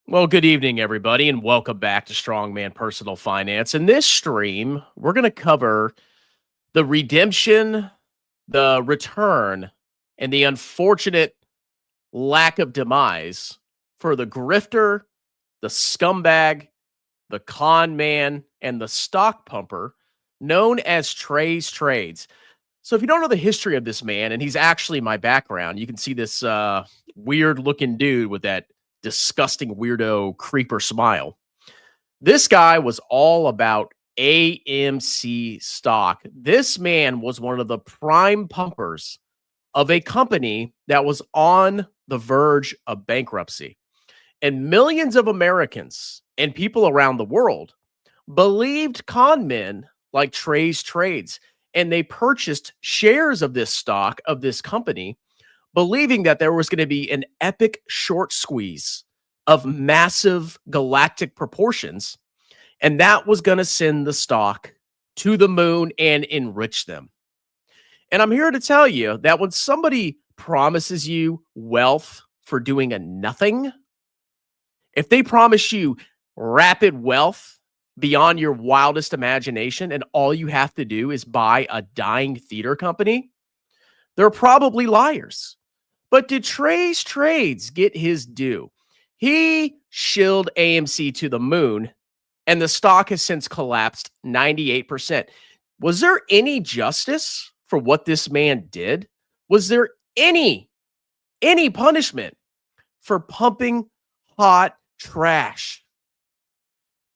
Well, good evening, everybody, and welcome back to Strongman Personal Finance. In this stream, we're going to cover the redemption, the return, and the unfortunate lack of demise for the grifter, the scumbag, the con man, and the stock pumper known as Trey's Trades. So if you don't know the history of this man, and he's actually my background, you can see this weird looking dude with that disgusting weirdo creeper smile. This guy was all about AMC stock. This man was one of the prime pumpers of a company that was on the verge of bankruptcy. And millions of Americans and people around the world believed con men like Trey's Trades, and they purchased shares of this stock of this company, believing that there was going to be an epic short squeeze of massive galactic proportions, and that was going to send the stock to the moon and enrich them. And I'm here to tell you that when somebody promises you wealth for doing a nothing, if they promise you rapid wealth beyond your wildest imagination and all you have to do is buy a dying theater company, they're probably liars. But did Trey's Trades get his due? He shilled AMC to the moon, and the stock has since collapsed 98%. Was there any justice for what this man did? Was there any punishment for pumping hot trash?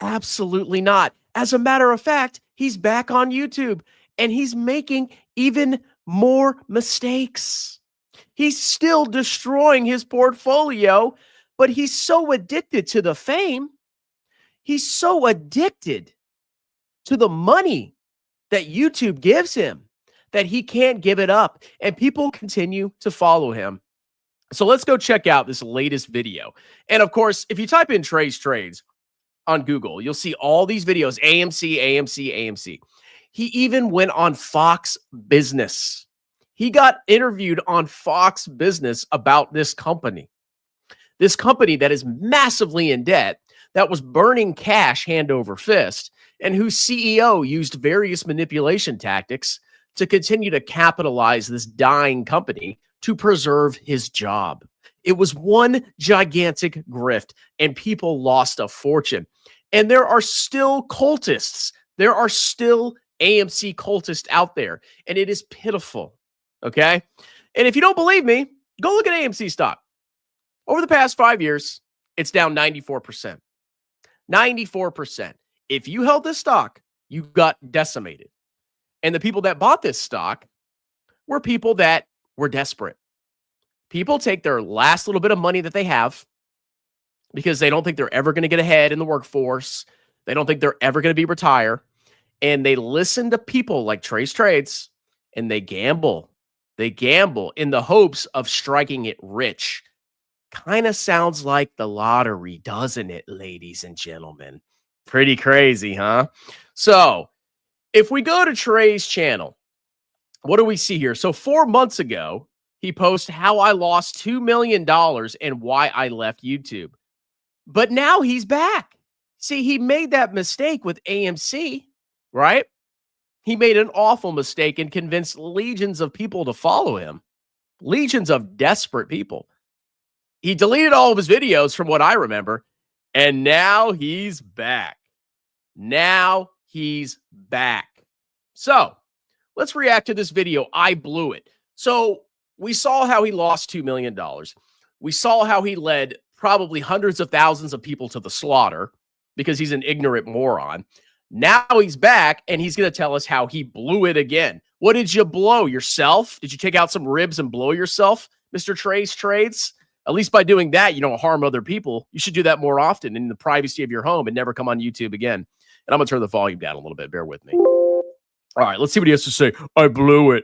Absolutely not. As a matter of fact, he's back on YouTube, and he's making even more mistakes. He's still destroying his portfolio, but he's so addicted to the fame. He's so addicted to the money that YouTube gives him that he can't give it up, and people continue to follow him. So let's go check out this latest video. And of course, if you type in Trey's Trades on Google, you'll see all these videos, AMC, AMC, AMC. He even went on Fox Business. He got interviewed on Fox Business about this company that is massively in debt, that was burning cash hand over fist, and whose CEO used various manipulation tactics to continue to capitalize this dying company to preserve his job. It was one gigantic grift, and people lost a fortune. And there are still cultists. There are still AMC cultists out there, and it is pitiful. Okay. And if you don't believe me, go look at AMC stock. Over the past 5 years, it's down 94%. 94%. If you held this stock, you got decimated. And the people that bought this stock were people that were desperate. People take their last little bit of money that they have because they don't think they're ever going to get ahead in the workforce. They don't think they're ever going to be retire. And they listen to people like Trey's Trades, and they gamble. They gamble in the hopes of striking it rich. Kind of sounds like the lottery, doesn't it, ladies and gentlemen? Pretty crazy, huh? So if we go to Trey's channel, what do we see here? So 4 months ago, he posted how I lost $2 million and why I left YouTube. But now he's back. See, he made that mistake with AMC, right? He made an awful mistake and convinced legions of people to follow him. Legions of desperate people. He deleted all of his videos from what I remember, and now he's back. Now he's back. So let's react to this video. I blew it. So we saw how he lost $2 million. We saw how he led probably hundreds of thousands of people to the slaughter because he's an ignorant moron. Now he's back, and he's going to tell us how he blew it again. What did you blow? Yourself? Did you take out some ribs and blow yourself, Mr. Trey's Trades? At least by doing that, you don't harm other people. You should do that more often in the privacy of your home and never come on YouTube again. And I'm going to turn the volume down a little bit. Bear with me. All right, let's see what he has to say. I blew it.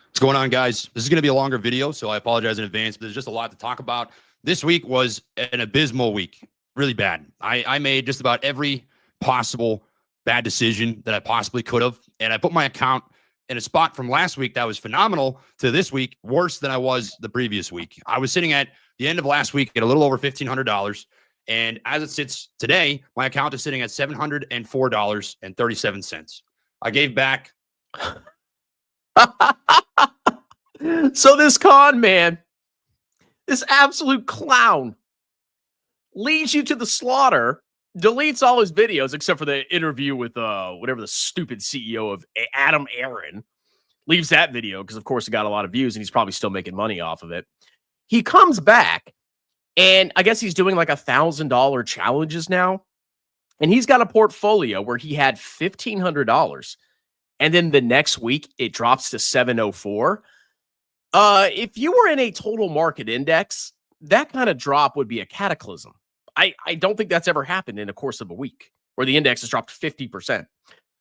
What's going on, guys? This is going to be a longer video, so I apologize in advance, but there's just a lot to talk about. This week was an abysmal week. Really bad. I made just about every possible bad decision that I possibly could have, and I put my account in a spot from last week that was phenomenal to this week worse than I was the previous week. I was sitting at the end of last week at a little over $1,500, And as it sits today, my account is sitting at $704.37. I gave back. So this con man, this absolute clown, leads you to the slaughter, deletes all his videos except for the interview with whatever the stupid CEO of Adam Aaron. Leaves that video because, of course, it got a lot of views and he's probably still making money off of it. He comes back and I guess he's doing like $1,000 challenges now. And he's got a portfolio where he had $1,500. And then the next week it drops to 704. If you were in a total market index, that kind of drop would be a cataclysm. I don't think that's ever happened in the course of a week where the index has dropped 50%.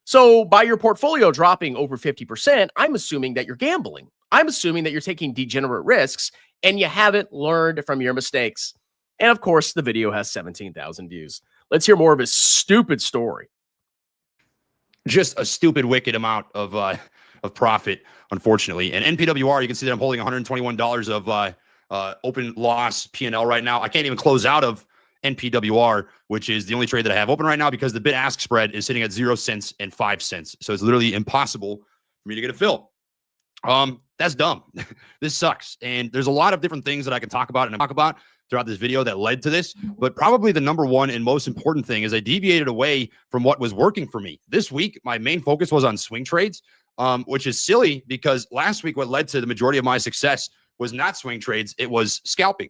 So by your portfolio dropping over 50%, I'm assuming that you're gambling. I'm assuming that you're taking degenerate risks and you haven't learned from your mistakes. And of course, the video has 17,000 views. Let's hear more of his stupid story. Just a stupid, wicked amount of profit, unfortunately. And NPWR, you can see that I'm holding $121 of open loss P&L right now. I can't even close out of NPWR, which is the only trade that I have open right now because the bid-ask spread is sitting at 0 cents and 5 cents. So it's literally impossible for me to get a fill. That's dumb. This sucks. And there's a lot of different things that I can talk about throughout this video that led to this. But probably the number one and most important thing is I deviated away from what was working for me. This week, my main focus was on swing trades, which is silly because last week, what led to the majority of my success was not swing trades. It was scalping.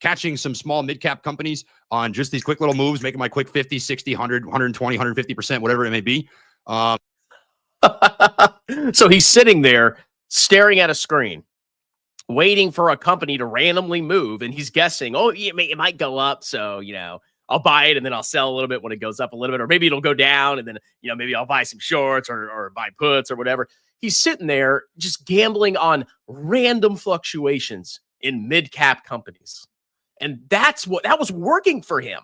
Catching some small mid-cap companies on just these quick little moves, making my quick 50, 60, 100, 120, 150%, whatever it may be. So he's sitting there staring at a screen, waiting for a company to randomly move. And he's guessing, oh, it might go up. So, I'll buy it and then I'll sell a little bit when it goes up a little bit, or maybe it'll go down. And then, maybe I'll buy some shorts or buy puts or whatever. He's sitting there just gambling on random fluctuations in mid-cap companies. And that was working for him.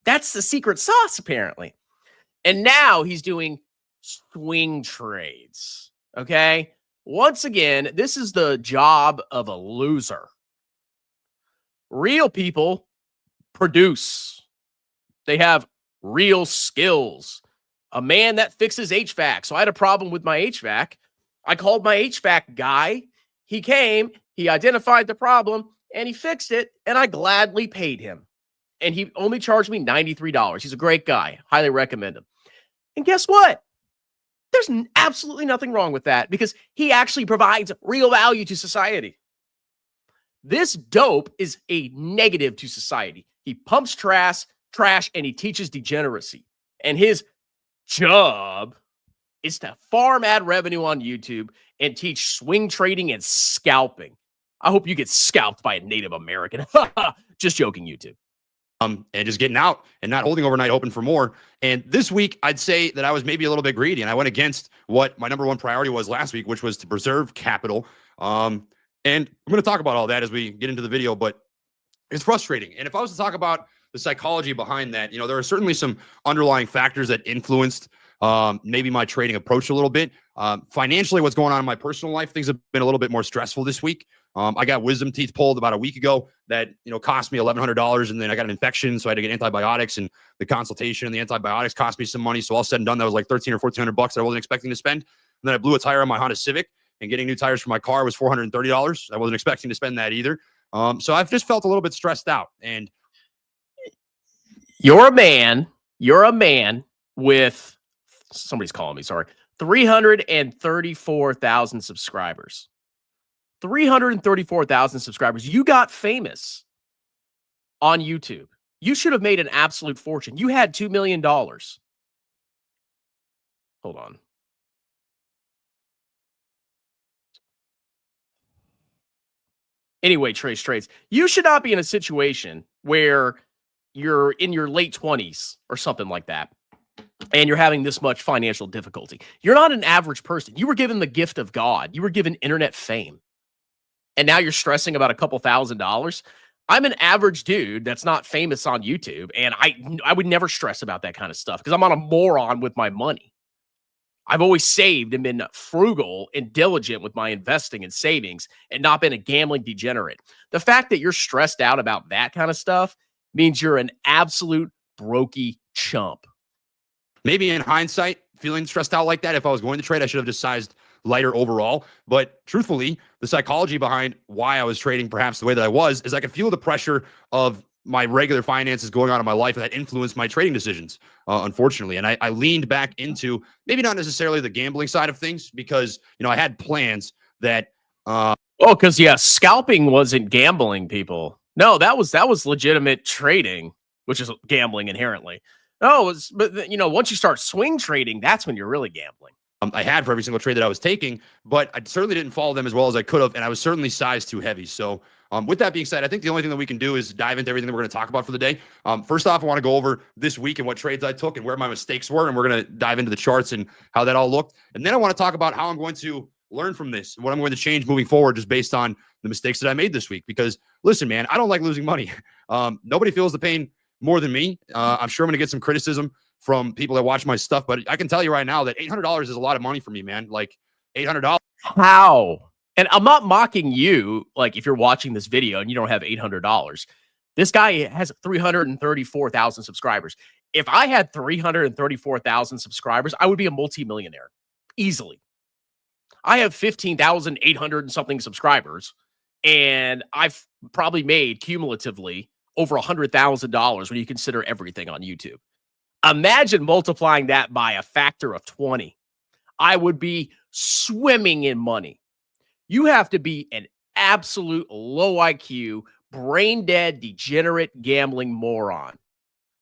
That's the secret sauce, apparently. And now he's doing swing trades. Okay. Once again, this is the job of a loser. Real people produce. They have real skills. A man that fixes HVAC. So I had a problem with my HVAC. I called my HVAC guy. He came, he identified the problem, and he fixed it, and I gladly paid him. And he only charged me $93. He's a great guy. Highly recommend him. And guess what? There's absolutely nothing wrong with that because he actually provides real value to society. This dope is a negative to society. He pumps trash, and he teaches degeneracy. And his job is to farm ad revenue on YouTube and teach swing trading and scalping. I hope you get scalped by a Native American. Just joking, YouTube. And just getting out and not holding overnight open for more. And this week, I'd say that I was maybe a little bit greedy and I went against what my number one priority was last week, which was to preserve capital. And I'm going to talk about all that as we get into the video, but it's frustrating. And if I was to talk about the psychology behind that, there are certainly some underlying factors that influenced maybe my trading approach a little bit. Financially, what's going on in my personal life, things have been a little bit more stressful this week. I got wisdom teeth pulled about a week ago that, cost me $1,100, and then I got an infection. So I had to get antibiotics, and the consultation and the antibiotics cost me some money. So all said and done, that was like $1,300 or $1,400 that I wasn't expecting to spend. And then I blew a tire on my Honda Civic, and getting new tires for my car was $430. I wasn't expecting to spend that either. So I've just felt a little bit stressed out. And you're a man with, somebody's calling me, sorry, 334,000 subscribers. 334,000 subscribers. You got famous on YouTube. You should have made an absolute fortune. You had $2 million. Hold on. Anyway, Trey's trades. You should not be in a situation where you're in your late 20s or something like that, and you're having this much financial difficulty. You're not an average person. You were given the gift of God. You were given internet fame. And now you're stressing about a couple $1,000s. I'm an average dude that's not famous on YouTube, and I would never stress about that kind of stuff because I'm not a moron with my money. I've always saved and been frugal and diligent with my investing and savings and not been a gambling degenerate. The fact that you're stressed out about that kind of stuff means you're an absolute brokey chump. Maybe in hindsight, feeling stressed out like that, if I was going to trade, I should have just sized lighter overall. But truthfully, the psychology behind why I was trading perhaps the way that I was is I could feel the pressure of my regular finances going on in my life that influenced my trading decisions, unfortunately. And I leaned back into maybe not necessarily the gambling side of things because, I had plans that. Because scalping wasn't gambling, people. No, that was legitimate trading, which is gambling inherently. No, but once you start swing trading, that's when you're really gambling. I had for every single trade that I was taking, but I certainly didn't follow them as well as I could have, and I was certainly sized too heavy. So with that being said, I think the only thing that we can do is dive into everything that we're going to talk about for the day. First off, I want to go over this week and what trades I took and where my mistakes were, and we're going to dive into the charts and how that all looked. And then I want to talk about how I'm going to learn from this and what I'm going to change moving forward just based on the mistakes that I made this week. Because listen, man, I don't like losing money. Nobody feels the pain more than me. I'm sure I'm going to get some criticism from people that watch my stuff, but I can tell you right now that $800 is a lot of money for me, man. Like $800. How? And I'm not mocking you. Like if you're watching this video and you don't have $800, this guy has 334,000 subscribers. If I had 334,000 subscribers, I would be a multimillionaire easily. I have 15,800 and something subscribers, and I've probably made cumulatively over $100,000 when you consider everything on YouTube. Imagine multiplying that by a factor of 20. I would be swimming in money. You have to be an absolute low IQ, brain dead, degenerate gambling moron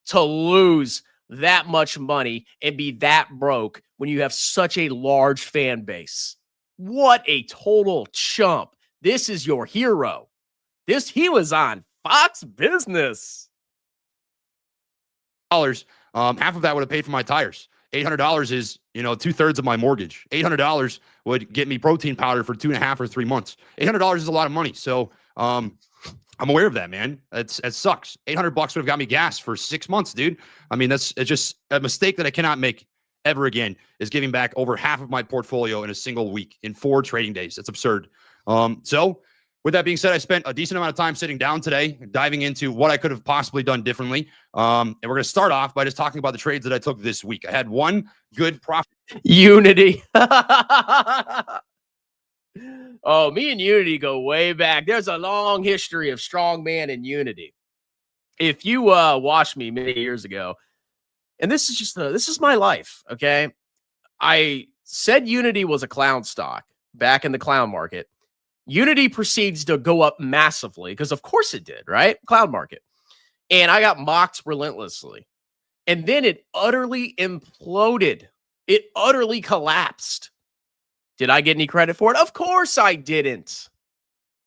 to lose that much money and be that broke when you have such a large fan base. What a total chump. This is your hero. He was on Fox Business. Half of that would have paid for my tires. $800 is, 2/3 of my mortgage. $800 would get me protein powder for 2.5 or 3 months. $800 is a lot of money. So, I'm aware of that, man. It sucks. $800 would have got me gas for 6 months, dude. I mean, it's just a mistake that I cannot make ever again is giving back over half of my portfolio in a single week in 4 trading days. That's absurd. So with that being said, I spent a decent amount of time sitting down today, diving into what I could have possibly done differently. And we're going to start off by just talking about the trades that I took this week. I had one good profit. Unity. Oh, me and Unity go way back. There's a long history of strongman and Unity. If you watched me many years ago, and this is my life, okay? I said Unity was a clown stock back in the clown market. Unity proceeds to go up massively because of course it did, right? Cloud market. And I got mocked relentlessly. And then it utterly imploded. It utterly collapsed. Did I get any credit for it? Of course I didn't.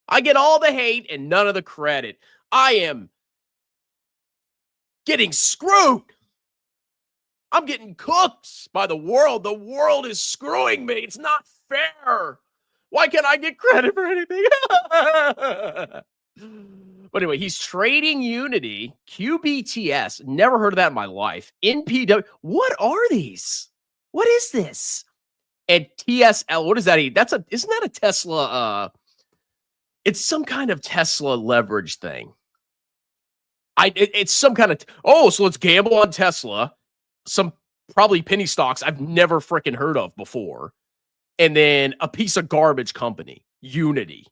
I get all the hate and none of the credit. I am getting screwed. I'm getting cooked by the world. The world is screwing me. It's not fair. Why can't I get credit for anything? But anyway, he's trading Unity, QBTS. Never heard of that in my life. NPW. What are these? What is this? And TSL. What does that mean? Isn't that a Tesla? It's some kind of Tesla leverage thing. It's some kind of. So let's gamble on Tesla. Some probably penny stocks I've never freaking heard of before. And then a piece of garbage company, Unity.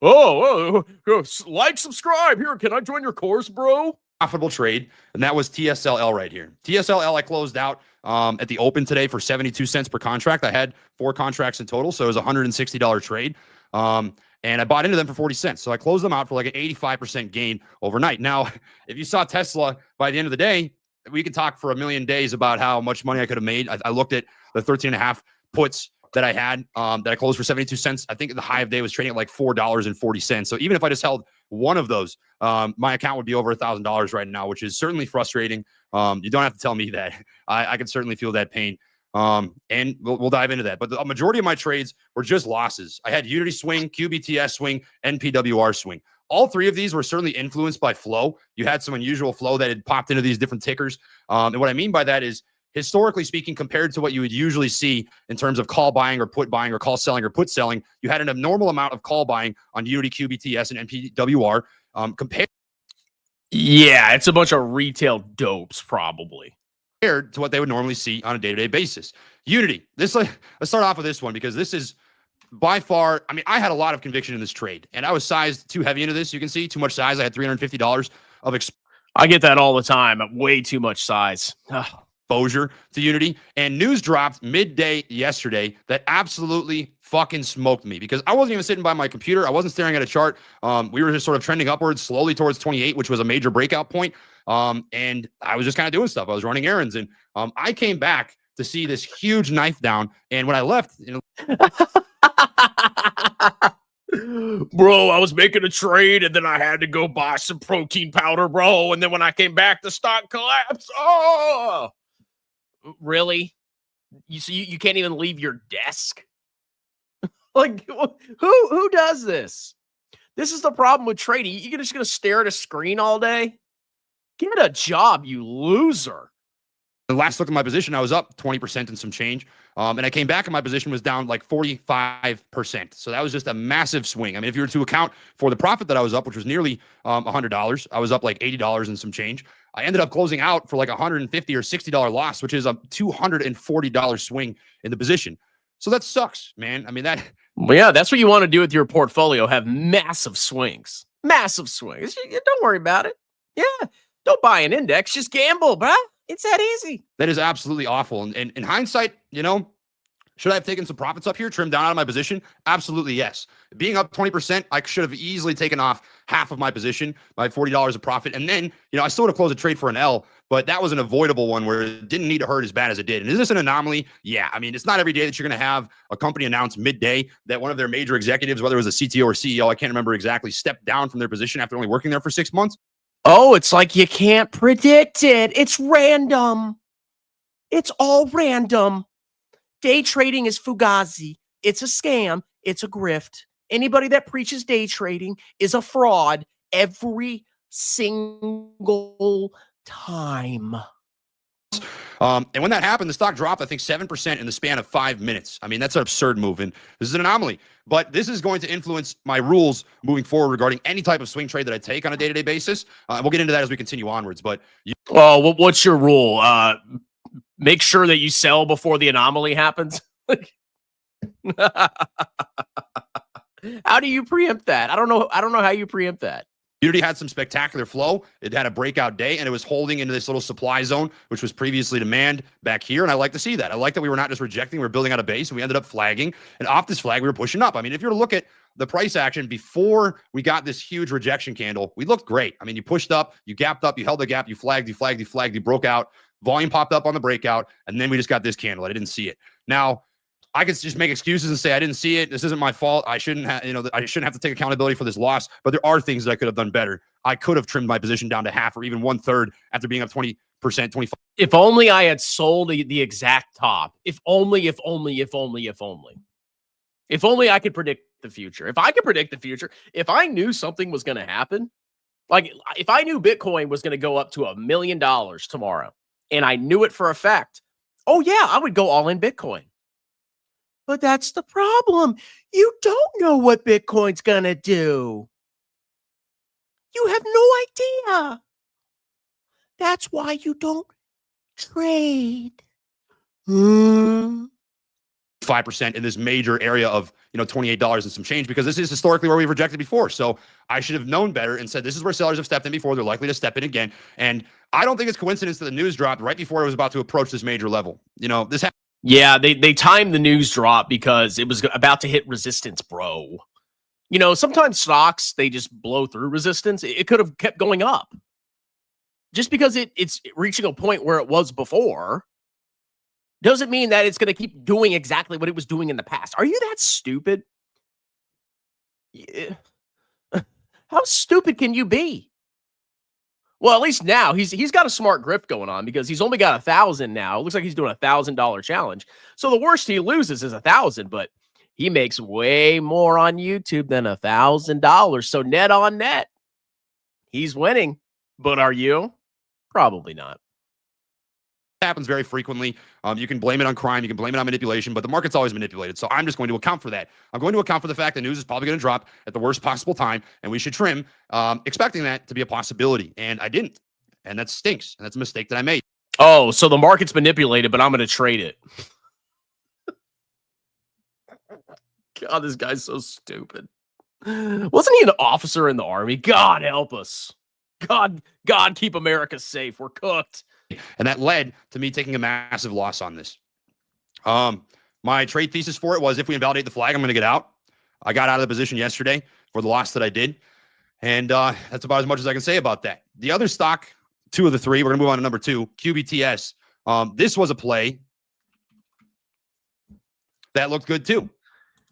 Like, subscribe. Here, can I join your course, bro? Profitable trade, and that was TSLL right here. TSLL I closed out at the open today for 72 cents per contract. I had 4 contracts in total, so it was a $160 trade. And I bought into them for 40 cents. So I closed them out for like an 85% gain overnight. Now, if you saw Tesla by the end of the day, we can talk for a million days about how much money I could have made. I looked at the 13.5 puts that I had that I closed for 72 cents. I think the high of day was trading at like $4.40. So even if I just held one of those, my account would be over $1,000 right now, which is certainly frustrating. You don't have to tell me that. I can certainly feel that pain. And we'll dive into that. But the majority of my trades were just losses. I had Unity swing, QBTS swing, NPWR swing. All 3 of these were certainly influenced by flow. You had some unusual flow that had popped into these different tickers. And what I mean by that is, historically speaking, compared to what you would usually see in terms of call buying or put buying or call selling or put selling, you had an abnormal amount of call buying on Unity, QBTS, and NPWR compared. Yeah, it's a bunch of retail dopes, probably. Compared to what they would normally see on a day-to-day basis. Unity. Let's start off with this one because this is by far, I mean, I had a lot of conviction in this trade, and I was sized too heavy into this. You can see too much size. I had $350 of I get that all the time. Way too much size. exposure to Unity, and news dropped midday yesterday that absolutely fucking smoked me because I wasn't even sitting by my computer. I wasn't staring at a chart. We were just sort of trending upwards slowly towards 28, which was a major breakout point. And I was just kind of doing stuff. I was running errands, and I came back to see this huge knife down. And when I left, bro, I was making a trade and then I had to go buy some protein powder, bro. And then when I came back, the stock collapsed. Oh, really? You can't even leave your desk? Like, who does this? This is the problem with trading. You're just going to stare at a screen all day? Get a job, you loser. the last look at my position, I was up 20% and some change. And I came back and my position was down like 45%. So that was just a massive swing. I mean, if you were to account for the profit that I was up, which was nearly $100, I was up like $80 and some change. I ended up closing out for like $150 or $60 loss, which is a $240 swing in the position. So that sucks, man. I mean, well, yeah, that's what you want to do with your portfolio. Have massive swings. Massive swings. Don't worry about it. Yeah. Don't buy an index. Just gamble, bruh. It's that easy. That is absolutely awful. And in hindsight, you know, should I have taken some profits up here, trimmed down out of my position? Absolutely, yes. Being up 20%, I should have easily taken off half of my position, my $40 of profit. And then, you know, I still would have closed a trade for an L, but that was an avoidable one where it didn't need to hurt as bad as it did. And is this an anomaly? Yeah. I mean, it's not every day that you're going to have a company announce midday that one of their major executives, whether it was a CTO or CEO, I can't remember exactly, stepped down from their position after only working there for 6 months. Oh, it's like you can't predict it. It's random. It's all random. Day trading is fugazi. It's a scam. It's a grift. Anybody that preaches day trading is a fraud every single time. And when that happened, the stock dropped, I think, 7% in the span of 5 minutes. I mean, that's an absurd move, and this is an anomaly. But this is going to influence my rules moving forward regarding any type of swing trade that I take on a day-to-day basis. We'll get into that as we continue onwards. But what's your rule? Make sure that you sell before the anomaly happens. How do you preempt that? I don't know how you preempt that. Unity had some spectacular flow. It had a breakout day, and it was holding into this little supply zone, which was previously demand back here. And I like to see that. I like that we were not just rejecting, we were building out a base, and we ended up flagging. And off this flag, we were pushing up. I mean, if you were to look at the price action before we got this huge rejection candle, we looked great. I mean, you pushed up, you gapped up, you held the gap, you flagged, you broke out, volume popped up on the breakout, and then we just got this candle. I didn't see it. Now, I could just make excuses and say I didn't see it. This isn't my fault. I shouldn't have, I shouldn't have to take accountability for this loss. But there are things that I could have done better. I could have trimmed my position down to half or even 1/3 after being up 20%, 25%. If only I had sold the exact top. If only I could predict the future. If I could predict the future, if I knew something was going to happen, like if I knew Bitcoin was going to go up to $1 million tomorrow, and I knew it for a fact, oh yeah, I would go all in Bitcoin. But that's the problem. You don't know what Bitcoin's going to do. You have no idea. That's why you don't trade. 5% in this major area of, $28 and some change, because this is historically where we've rejected before. So I should have known better and said, this is where sellers have stepped in before. They're likely to step in again. And I don't think it's coincidence that the news dropped right before it was about to approach this major level. Yeah, they timed the news drop because it was about to hit resistance, bro. Sometimes stocks, they just blow through resistance. It could have kept going up. Just because it's reaching a point where it was before doesn't mean that it's going to keep doing exactly what it was doing in the past. Are you that stupid? Yeah. How stupid can you be? Well, at least now he's got a smart grip going on because he's only got 1,000 now. It looks like he's doing $1,000 challenge. So the worst he loses is 1,000, but he makes way more on YouTube than $1,000. So net on net, he's winning. But are you? Probably not. happens very frequently. You can blame it on crime. You can blame it on manipulation, but the market's always manipulated. So I'm just going to account for that. I'm going to account for the fact that news is probably going to drop at the worst possible time, and we should trim, expecting that to be a possibility. And I didn't. And that stinks. And that's a mistake that I made. Oh, so the market's manipulated, but I'm going to trade it. God, this guy's so stupid. Wasn't he an officer in the Army? God help us. God, keep America safe. We're cooked. And that led to me taking a massive loss on this. My trade thesis for it was, if we invalidate the flag, I'm going to get out. I got out of the position yesterday for the loss that I did. And that's about as much as I can say about that. The other stock, 2 of the 3, we're going to move on to number 2, QBTS. This was a play that looked good too.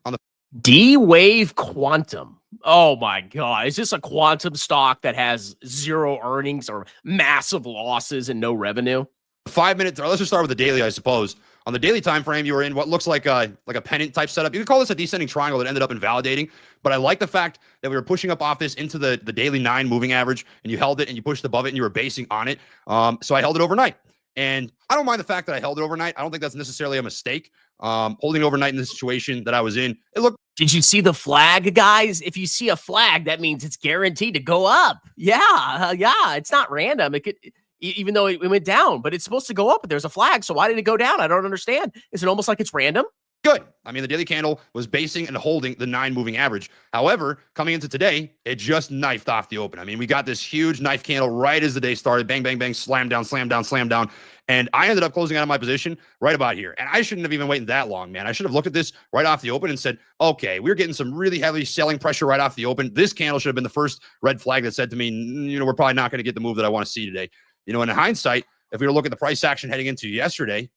On the D-Wave Quantum. Oh my God. Is this a quantum stock that has 0 earnings or massive losses and no revenue? 5 minutes, or let's just start with the daily, I suppose. On the daily time frame, you were in what looks like a pennant type setup. You could call this a descending triangle that ended up invalidating, but I like the fact that we were pushing up off this into the daily 9 moving average, and you held it and you pushed above it and you were basing on it. So I held it overnight. And I don't mind the fact that I held it overnight. I don't think that's necessarily a mistake. Holding overnight in the situation that I was in, it looked. Did you see the flag, guys? If you see a flag, that means it's guaranteed to go up. Yeah. It's not random. It could, even though it went down, but it's supposed to go up. But there's a flag. So why did it go down? I don't understand. Is it almost like it's random? Good. I mean, the daily candle was basing and holding the 9 moving average. However, coming into today, it just knifed off the open. I mean, we got this huge knife candle right as the day started. Bang, bang, bang, slam down, slam down, slam down. And I ended up closing out of my position right about here. And I shouldn't have even waited that long, man. I should have looked at this right off the open and said, okay, we're getting some really heavy selling pressure right off the open. This candle should have been the first red flag that said to me, we're probably not going to get the move that I want to see today. In hindsight, if we were looking at the price action heading into yesterday,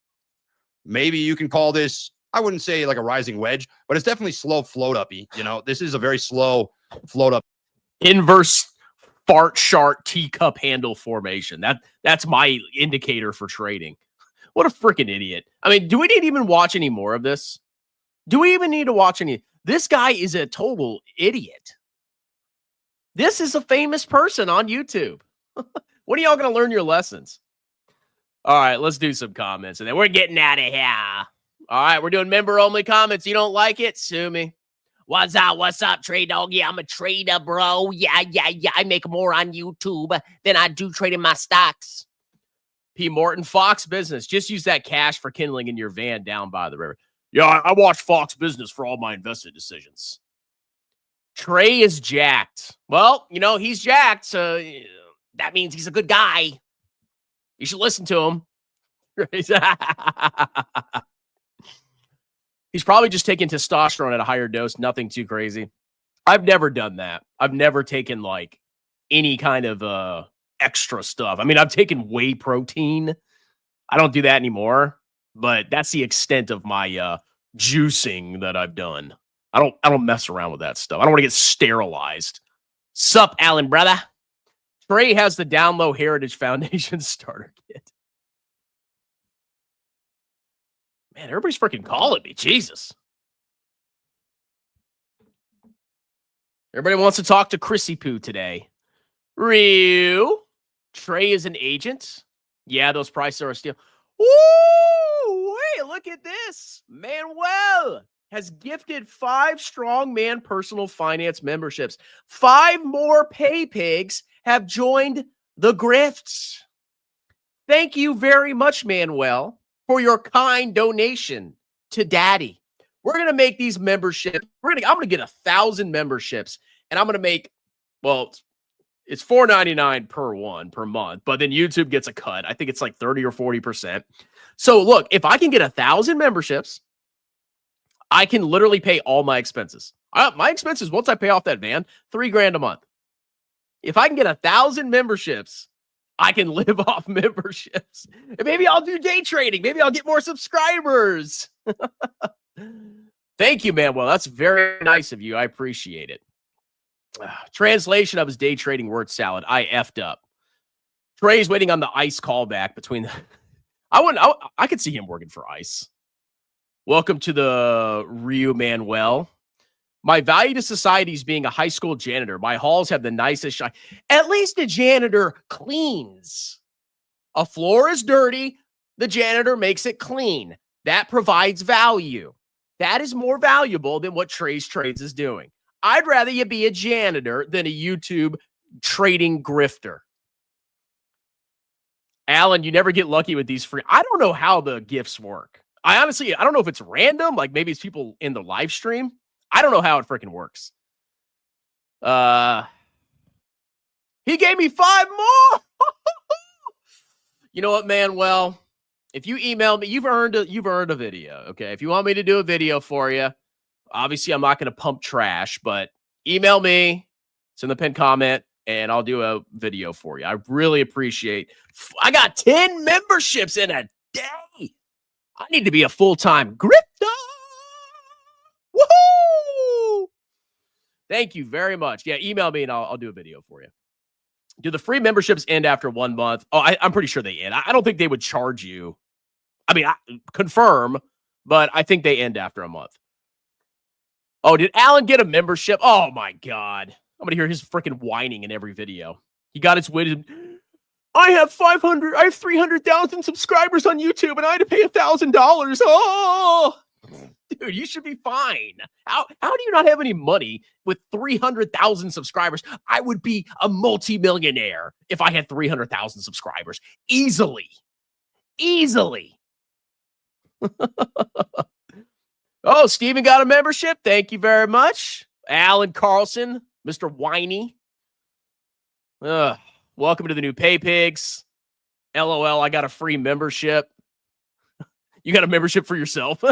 maybe you can call this, I wouldn't say like a rising wedge, but it's definitely slow float uppy. This is a very slow float up. Inverse fart shark teacup handle formation. That's my indicator for trading. What a freaking idiot. I mean, do we need to even watch any more of this? Do we even need to watch any? This guy is a total idiot. This is a famous person on YouTube. When are y'all going to learn your lessons? All right, let's do some comments, and then we're getting out of here. All right, we're doing member-only comments. You don't like it? Sue me. What's up, Trey Dog? Yeah, I'm a trader, bro. Yeah. I make more on YouTube than I do trading my stocks. P. Morton, Fox Business. Just use that cash for kindling in your van down by the river. Yeah, I watch Fox Business for all my investment decisions. Trey is jacked. Well, he's jacked, so that means he's a good guy. You should listen to him. He's probably just taking testosterone at a higher dose. Nothing too crazy. I've never done that. I've never taken like any kind of extra stuff. I mean, I've taken whey protein. I don't do that anymore, but that's the extent of my juicing that I've done. I don't mess around with that stuff. I don't want to get sterilized. Sup, Alan, brother? Trey has the Down Low Heritage Foundation starter kit. Man, everybody's freaking calling me. Jesus. Everybody wants to talk to Chrissy Poo today. Ryu. Trey is an agent. Yeah, those prices are a steal. Ooh, wait, look at this. Manuel has gifted 5 strongman personal finance memberships. 5 more pay pigs have joined the grifts. Thank you very much, Manuel, for your kind donation to Daddy. We're going to make these memberships. I'm going to get 1,000 memberships, and I'm going to make, well, it's $4.99 per one per month, but then YouTube gets a cut. I think it's like 30 or 40%. So look, if I can get 1,000 memberships, I can literally pay all my expenses. My expenses, once I pay off that van, $3,000 a month. If I can get 1,000 memberships, I can live off memberships. And maybe I'll do day trading. Maybe I'll get more subscribers. Thank you, Manuel. That's very nice of you. I appreciate it. Translation of his day trading word salad. I effed up. Trey's waiting on the ICE callback between the... I could see him working for ICE. Welcome to the Ryu Manuel. My value to society is being a high school janitor. My halls have the nicest shine. At least a janitor cleans. A floor is dirty. The janitor makes it clean. That provides value. That is more valuable than what Trey's Trades is doing. I'd rather you be a janitor than a YouTube trading grifter. Alan, you never get lucky with these free. I don't know how the gifts work. I don't know if it's random. Like maybe it's people in the live stream. I don't know how it freaking works. He gave me 5 more. You know what, man? Well, if you email me, you've earned a video. Okay. If you want me to do a video for you, obviously I'm not going to pump trash, but email me. It's in the pinned comment and I'll do a video for you. I really appreciate. I got 10 memberships in a day. I need to be a full-time grifter. Woohoo! Thank you very much. Yeah, email me and I'll do a video for you. Do the free memberships end after 1 month? Oh, I'm pretty sure they end. I don't think they would charge you. I mean, confirm, but I think they end after a month. Oh, did Alan get a membership? Oh, my God. I'm going to hear his freaking whining in every video. He got his wisdom. I have 300,000 subscribers on YouTube and I had to pay $1,000. Oh, dude, you should be fine. How do you not have any money with 300,000 subscribers? I would be a multimillionaire if I had 300,000 subscribers. Easily. Oh, Steven got a membership. Thank you very much. Alan Carlson, Mr. Whiny. Welcome to the new Pay Pigs. LOL, I got a free membership. You got a membership for yourself.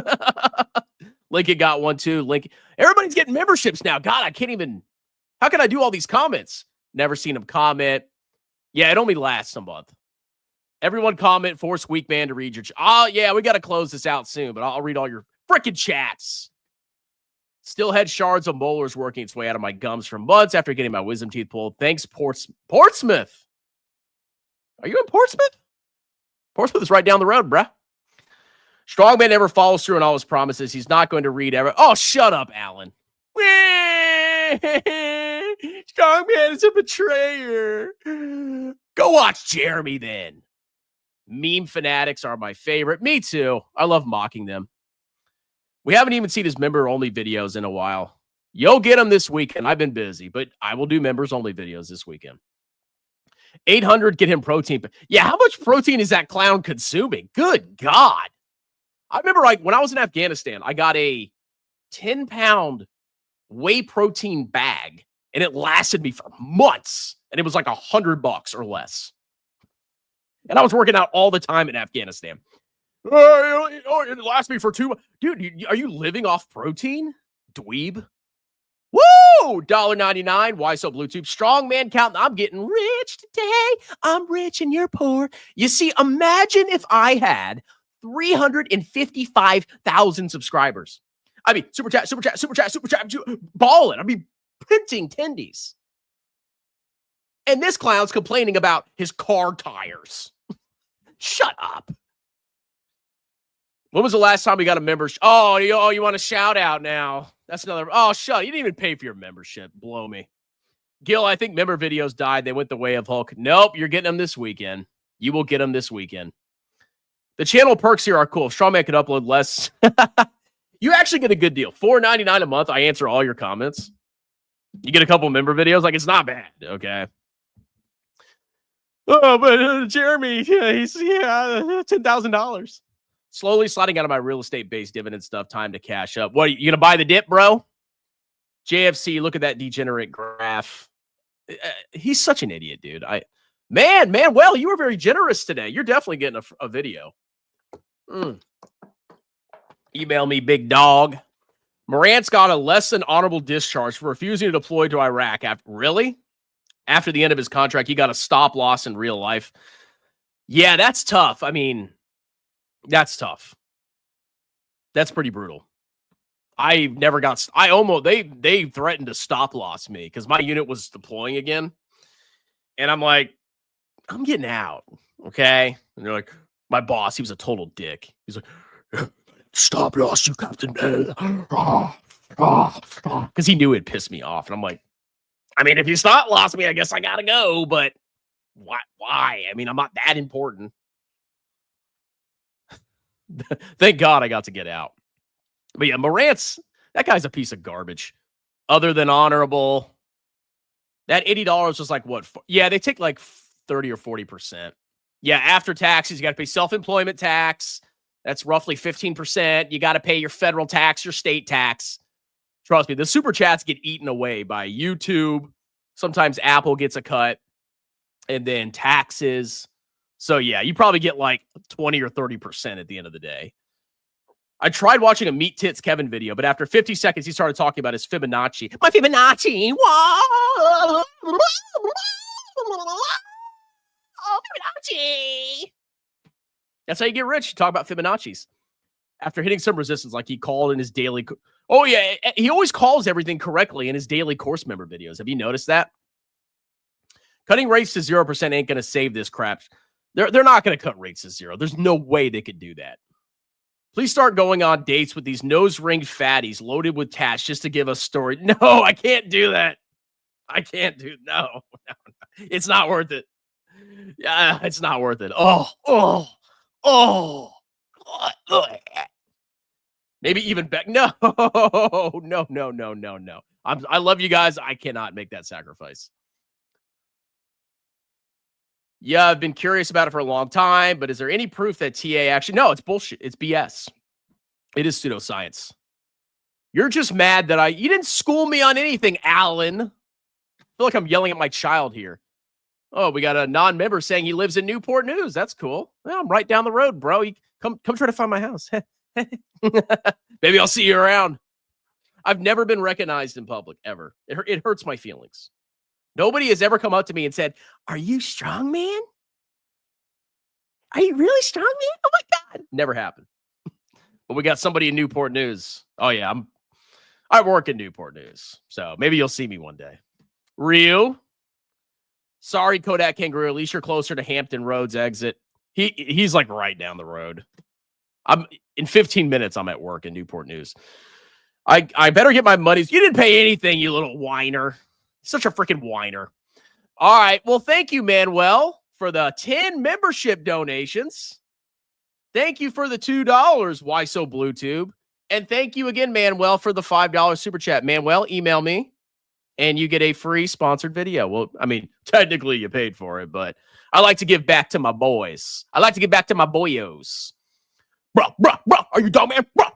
Lincoln got one too. Lincoln. Everybody's getting memberships now. God, I can't even. How can I do all these comments? Never seen him comment. Yeah, it only lasts a month. Everyone comment, force weak man to read your. Oh, yeah, we got to close this out soon, but I'll read all your freaking chats. Still had shards of molars working its way out of my gums for months after getting my wisdom teeth pulled. Thanks, Portsmouth. Are you in Portsmouth? Portsmouth is right down the road, bruh. Strongman never follows through on all his promises. He's not going to read ever. Oh, shut up, Alan. Strongman is a betrayer. Go watch Jeremy then. Meme fanatics are my favorite. Me too. I love mocking them. We haven't even seen his member-only videos in a while. You'll get them this weekend. I've been busy, but I will do members-only videos this weekend. 800, get him protein. Yeah, how much protein is that clown consuming? Good God. I remember when I was in Afghanistan, I got a 10-pound whey protein bag, and it lasted me for months, and it was like $100 or less. And I was working out all the time in Afghanistan. It lasts me for 2 months. Dude, are you living off protein? Dweeb. Woo! $1.99. Why so Bluetooth? Strong man counting. I'm getting rich today. I'm rich and you're poor. You see, imagine if I had 355,000 subscribers. I mean, super chat, balling. I'd be printing tendies. And this clown's complaining about his car tires. Shut up. When was the last time we got a membership? Oh, you want a shout out now? That's another. Oh, shut. You didn't even pay for your membership. Blow me. Gil, I think member videos died. They went the way of Hulk. Nope, you're getting them this weekend. You will get them this weekend. The channel perks here are cool. If Strongman could upload less. You actually get a good deal. $4.99 a month. I answer all your comments. You get a couple member videos. Like, it's not bad. Okay. Oh, but Jeremy, he's $10,000. Slowly sliding out of my real estate-based dividend stuff. Time to cash up. What, you going to buy the dip, bro? JFC, look at that degenerate graph. He's such an idiot, dude. Man, well, you were very generous today. You're definitely getting a video. Email me, big dog. Morant's got a less than honorable discharge for refusing to deploy to Iraq. Really? After the end of his contract, he got a stop loss in real life. Yeah, that's tough. I mean, that's tough. That's pretty brutal. They threatened to stop loss me because my unit was deploying again. And I'm like, I'm getting out. Okay. And they're like, my boss, he was a total dick. He's like, stop loss, you Captain. Because he knew it pissed me off. And I'm like, I mean, if you stop lost me, I guess I gotta go. But why? I mean, I'm not that important. Thank God I got to get out. But yeah, Morant's, that guy's a piece of garbage. Other than honorable, that $80 was like what? Yeah, they take like 30 or 40%. Yeah, after taxes, you got to pay self-employment tax. That's roughly 15%. You got to pay your federal tax, your state tax. Trust me, the super chats get eaten away by YouTube. Sometimes Apple gets a cut, and then taxes. So yeah, you probably get like 20 or 30% at the end of the day. I tried watching a Meat Tits Kevin video, but after 50 seconds, he started talking about his Fibonacci. My Fibonacci. Whoa! Fibonacci. That's how you get rich. You talk about Fibonacci's. After hitting some resistance, like he called in his daily. Oh, yeah. He always calls everything correctly in his daily course member videos. Have you noticed that? Cutting rates to 0% ain't going to save this crap. They're not going to cut rates to 0. There's no way they could do that. Please start going on dates with these nose-ringed fatties loaded with cash just to give us story. No, I can't do that. I can't do no. It's not worth it. Yeah, it's not worth it. Maybe even back. No. I love you guys. I cannot make that sacrifice. Yeah, I've been curious about it for a long time, but is there any proof that TA actually... No, it's bullshit. It's BS. It is pseudoscience. You're just mad that you didn't school me on anything, Alan. I feel like I'm yelling at my child here. Oh, we got a non-member saying he lives in Newport News. That's cool. Well, I'm right down the road, bro. Come try to find my house. Maybe I'll see you around. I've never been recognized in public, ever. It hurts my feelings. Nobody has ever come up to me and said, "Are you strong, man? Are you really strong, man? Oh, my God." Never happened. But we got somebody in Newport News. Oh, yeah. I work in Newport News. So maybe you'll see me one day. Ryu. Sorry, Kodak Kangaroo. At least you're closer to Hampton Roads exit. He's like right down the road. In 15 minutes, I'm at work in Newport News. I better get my monies. You didn't pay anything, you little whiner. Such a freaking whiner. All right. Well, thank you, Manuel, for the 10 membership donations. Thank you for the $2. Why so Bluetooth? And thank you again, Manuel, for the $5 super chat. Manuel, email me and you get a free sponsored video. Well, I mean, technically you paid for it, but I like to give back to my boys. I like to give back to my boyos. Bro. Are you dumb, man? Bro.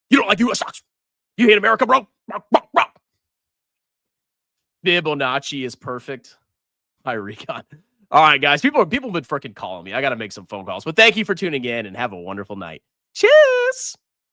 You don't like U.S. stocks. You hate America, bro. Bro. Fibonacci is perfect. Hi, Recon. All right, guys. People have been freaking calling me. I got to make some phone calls. But thank you for tuning in and have a wonderful night. Cheers.